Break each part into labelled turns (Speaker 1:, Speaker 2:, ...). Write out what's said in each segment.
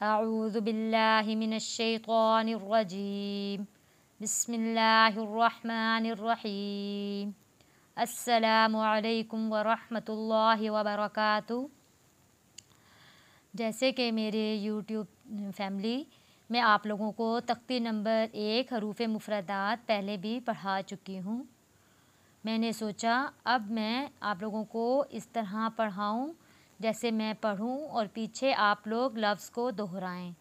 Speaker 1: अऊज़ु बिल्लाहि मिनश्शैतानिर्रजीम। बिस्मिल्लाहिर्रहमानिर्रहीम। अस्सलामु अलैकुम वरहमतुल्लाहि वबरकातुहू। जैसे कि मेरे यूट्यूब फैमिली मैं आप लोगों को तख्ती नंबर 1 हरूफ मुफरदात पहले भी पढ़ा चुकी हूँ। मैंने सोचा अब मैं आप लोगों को इस तरह पढ़ाऊँ जैसे मैं पढ़ूँ और पीछे आप लोग लफ्ज़ को दोहराएं।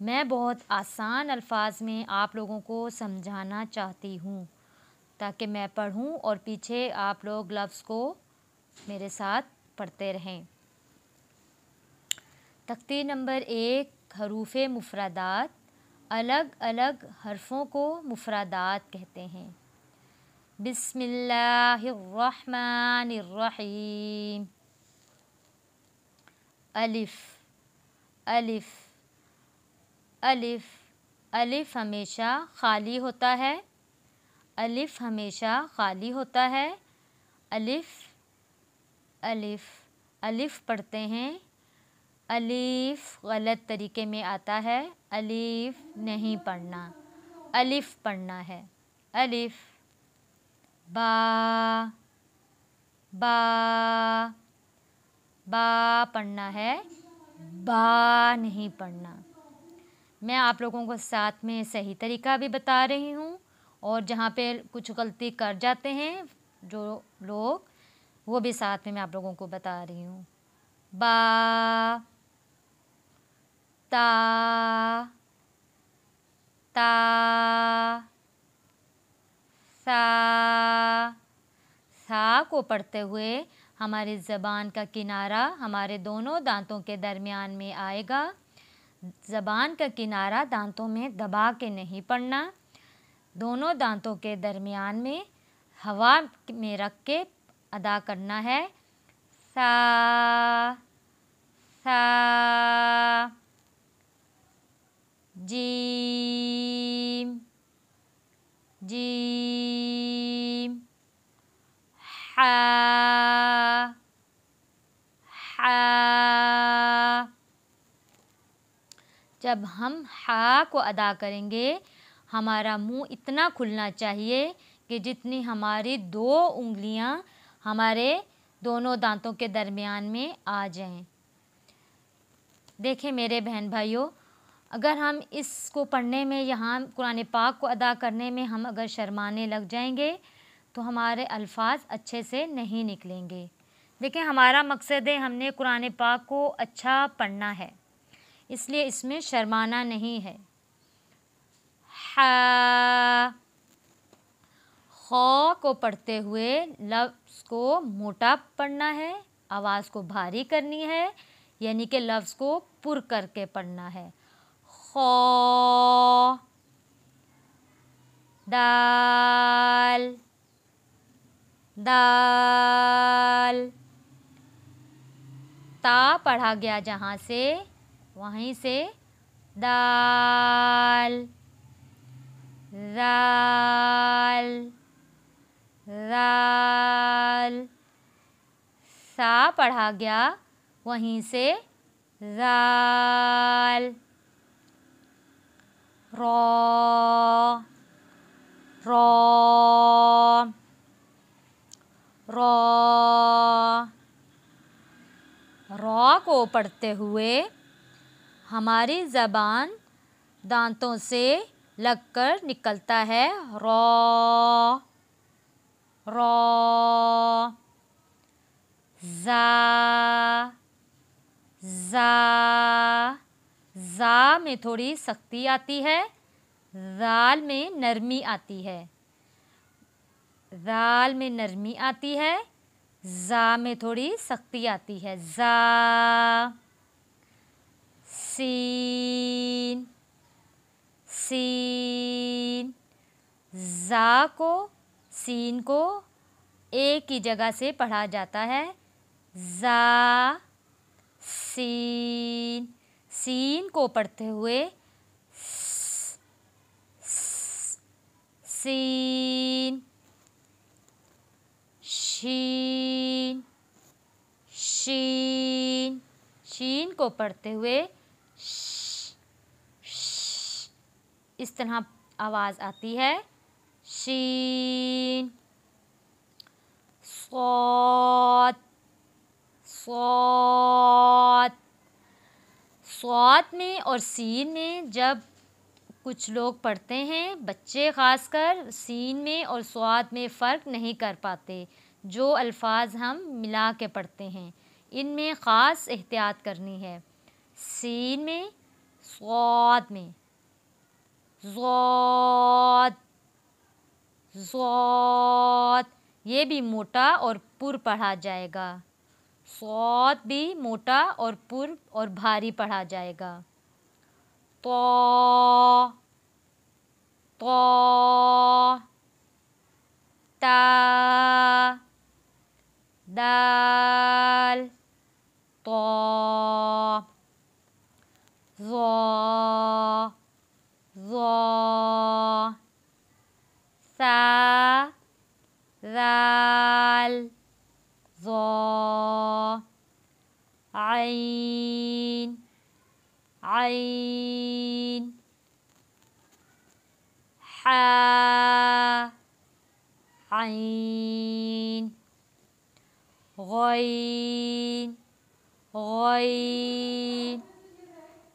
Speaker 1: मैं बहुत आसान अल्फाज में आप लोगों को समझाना चाहती हूँ ताकि मैं पढ़ूँ और पीछे आप लोग लफ्ज़ को मेरे साथ पढ़ते रहें। तख्ती नंबर 1 हरूफ मुफरदात। अलग अलग हरफ़ों को मुफरदात कहते हैं। बिस्मिल्लाहिर्रहमानिर्रहीम। अलिफ अलिफ अलिफ। अलिफ हमेशा खाली होता है। अलिफ हमेशा खाली होता है। अलिफ अलिफ अलिफ पढ़ते हैं। अलिफ गलत तरीके में आता है। अलिफ नहीं पढ़ना, अलिफ पढ़ना है। अलिफ। बा बा बा पढ़ना है, बा नहीं पढ़ना। मैं आप लोगों को साथ में सही तरीका भी बता रही हूँ और जहाँ पे कुछ गलती कर जाते हैं जो लोग, वो भी साथ में मैं आप लोगों को बता रही हूँ। बा ता ता सा। सा को पढ़ते हुए हमारी ज़बान का किनारा हमारे दोनों दांतों के दरमियान में आएगा। ज़बान का किनारा दांतों में दबा के नहीं पढ़ना, दोनों दांतों के दरमियान में हवा में रख के अदा करना है। सा सा। Gym gym. हा हा। जब हम हा को अदा करेंगे हमारा मुंह इतना खुलना चाहिए कि जितनी हमारी 2 उंगलियां हमारे दोनों दांतों के दरमियान में आ जाएं। देखें मेरे बहन भाइयों, अगर हम इसको पढ़ने में, यहाँ कुरान पाक को अदा करने में हम अगर शर्माने लग जाएंगे तो हमारे अल्फाज अच्छे से नहीं निकलेंगे। देखें हमारा मकसद है हमने कुरान पाक को अच्छा पढ़ना है, इसलिए इसमें शर्माना नहीं है। हा। खौ को पढ़ते हुए लफ्ज़ को मोटा पढ़ना है, आवाज़ को भारी करनी है, यानी कि लफ्ज़ को पुर करके पढ़ना है। खौ। दाल दाल। ता पढ़ा गया जहाँ से वहीं से दाल दाल दाल। सा पढ़ा गया वहीं से दाल। रॉ रॉ रॉ। रॉ को पढ़ते हुए हमारी ज़बान दांतों से लगकर निकलता है। Raw raw. ज़ा ज़ा। ज़ा में थोड़ी सख्ती आती है, ज़ाल में नरमी आती है। ज़ाल में नरमी आती है, ज़ा में थोड़ी सख्ती आती है। ज़ा। सीन सीन। ज़ा को सीन को एक ही जगह से पढ़ा जाता है। ज़ा सीन। सीन को पढ़ते हुए सीन। शीन शीन। शीन को पढ़ते हुए इस तरह आवाज़ आती है। शीन, सौत, सौत। सौत में और सीन में जब कुछ लोग पढ़ते हैं, बच्चे ख़ासकर, सीन में और सौत में फ़र्क नहीं कर पाते। जो अल्फाज हम मिला के पढ़ते हैं, इनमें ख़ास एहतियात करनी है। सीन में, सौत में। ज़ौत, ज़ौत, ये भी मोटा और पुर पढ़ा जाएगा। सौत भी मोटा और पुर और भारी पढ़ा जाएगा। तो, तो, ता, दाल, तो, ज़ो, ज़ो, सा, ज़ाल, ज़ो, आइन, आइन, हा, आइन, गइन, गइन,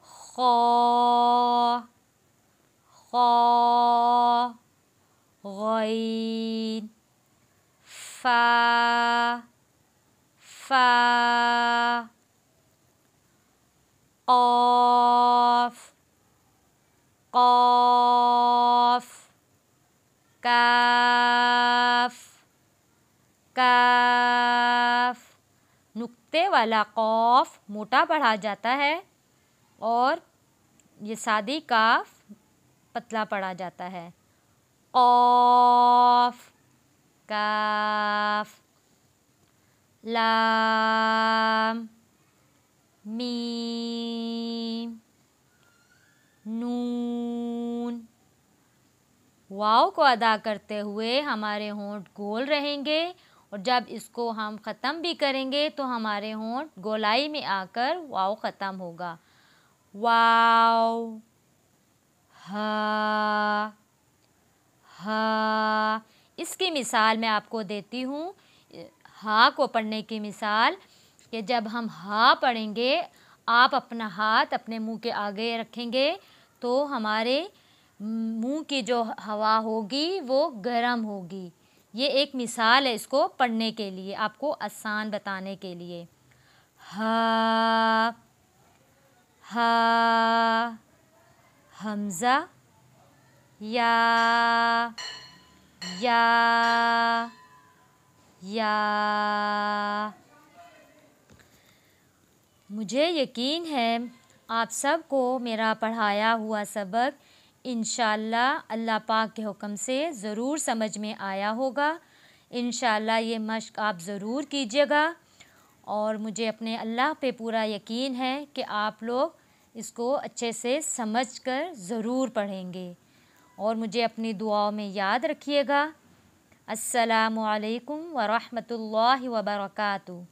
Speaker 1: खो, खो, गइन, फा, फा, क़ाफ़, क़ाफ़, काफ़, काफ़। नुक्ते वाला क़ाफ़ मोटा पढ़ा जाता है और ये सादी काफ़ पतला पढ़ा जाता है। क़ाफ़, काफ़, लाम, मीम, नून। वाव को अदा करते हुए हमारे होंठ गोल रहेंगे और जब इसको हम ख़त्म भी करेंगे तो हमारे होंठ गोलाई में आकर वाव ख़त्म होगा। वाव, हा, हा। इसकी मिसाल मैं आपको देती हूँ। हा को पढ़ने की मिसाल कि जब हम हा पढ़ेंगे, आप अपना हाथ अपने मुंह के आगे रखेंगे तो हमारे मुंह की जो हवा होगी वो गर्म होगी। ये एक मिसाल है इसको पढ़ने के लिए, आपको आसान बताने के लिए। हा, हा, हमज़ा, या, या। मुझे यकीन है आप सबको मेरा पढ़ाया हुआ सबक इंशाअल्लाह अल्लाह पाक के हुक्म से ज़रूर समझ में आया होगा। इंशाअल्लाह ये मश्क आप ज़रूर कीजिएगा और मुझे अपने अल्लाह पे पूरा यकीन है कि आप लोग इसको अच्छे से समझकर ज़रूर पढ़ेंगे और मुझे अपनी दुआओं में याद रखिएगा। अस्सलामु अलैकुम व रहमतुल्लाहि व बरकातुहू।